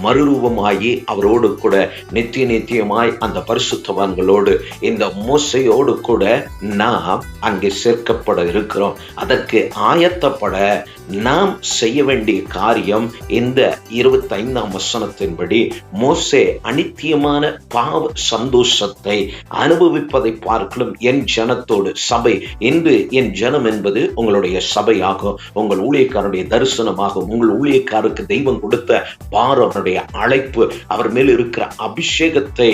மறுரூபமாகி அவரோடு கூட நித்தியமாய் அந்த பரிசுத்தவான்களோடு இந்த மோசையோடு கூட நாம் அங்கே சேர்க்கப்பட இருக்கிறோம். அதற்கு ஆயத்தப்பட நாம் செய்ய வேண்டிய காரியம் இந்த 25ஆம் வசனத்தின்படி மோசே அநித்தியமான பாவ சந்தோஷத்தை அனுபவிப்பதை பார்க்கலும் என் ஜனத்தோடு சபை, இன்று என் ஜனம் என்பது உங்களுடைய சபையாகும், உங்கள் ஊழியக்காரருடைய தரிசனமாகும், உங்கள் ஊழியக்காரருக்கு தெய்வம் கொடுத்த பாரம், அழைப்பு, அவர் மேல் இருக்கிற அபிஷேகத்தை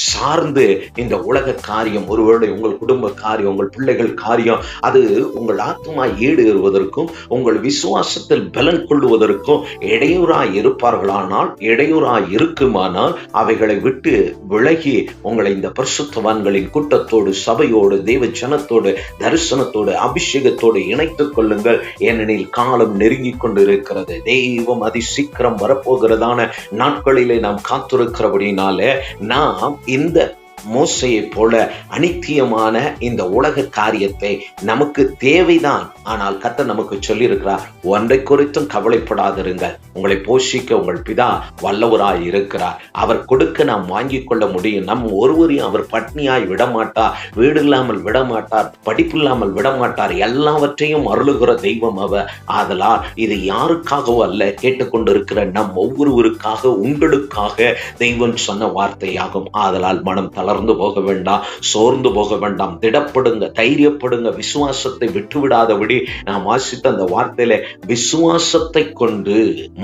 சார்ந்து இந்த உலக காரியம், ஒருவேளை உங்கள் குடும்ப காரியம், உங்கள் பிள்ளைகள் காரியம், அது உங்கள் ஆத்மா ஈடேறுவதற்கும் உங்கள் விசுவாசத்தில் பலன் கொள்ளுவதற்கும் இடையூறாய் இருப்பார்களானால், இடையூறாய் இருக்குமானால் அவைகளை விட்டு விலகி உங்களை இந்த பரிசுத்தவான்களின் கூட்டத்தோடு, சபையோடு, தேவ ஜனத்தோடு, தரிசனத்தோடு, அபிஷேகத்தோடு இணைத்துக் கொள்ளுங்கள். ஏனெனில் காலம் நெருங்கிக் கொண்டிருக்கிறது. தெய்வம் அதி சீக்கிரம் வரப்போகிறதான நாட்களிலே நாம் காத்திருக்கிறபடினாலே நாம் இந்த மோசையை போல அநித்தியமான இந்த உலக காரியத்தை நமக்கு தேவைதான். ஆனால் கர்த்தர் நமக்கு சொல்லி இருக்கிறார், ஒன்றை குறித்தும் கவலைப்படாதிருங்கள், உங்களை போஷிக்க உங்கள் பிதா வல்லவராய் இருக்கிறார், அவர் கொடுக்க நாம் வாங்கிக் கொள்ள முடியும். நம் ஒருவரையும் அவர் பட்னியாய் விடமாட்டார், வீடு இல்லாமல் விடமாட்டார், படிப்பில்லாமல் விடமாட்டார், எல்லாவற்றையும் அருளுகிற தெய்வம் அவர். ஆதலால் இது யாருக்காகவோ அல்ல, கேட்டுக்கொண்டிருக்கிற நம் ஒவ்வொருவருக்காக, உங்களுக்காக தெய்வம் சொன்ன வார்த்தையாகும். ஆதலால் மனம் தளர்ந்து போக வேண்டாம், சோர்ந்து போக வேண்டாம், திடப்படுங்க, தைரியப்படுங்க, விசுவாசத்தை விட்டுவிடாதபடி நாம் வாசித்த அந்த வார்த்தையில விசுவாசத்தை கொண்டு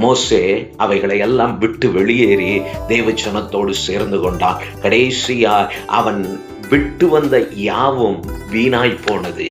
மோசே அவைகளை எல்லாம் விட்டு வெளியேறி தேவ ஜனத்தோடு சேர்ந்து கொண்டான். கடைசியா அவன் விட்டு வந்த யாவும் வீணாய் போனது.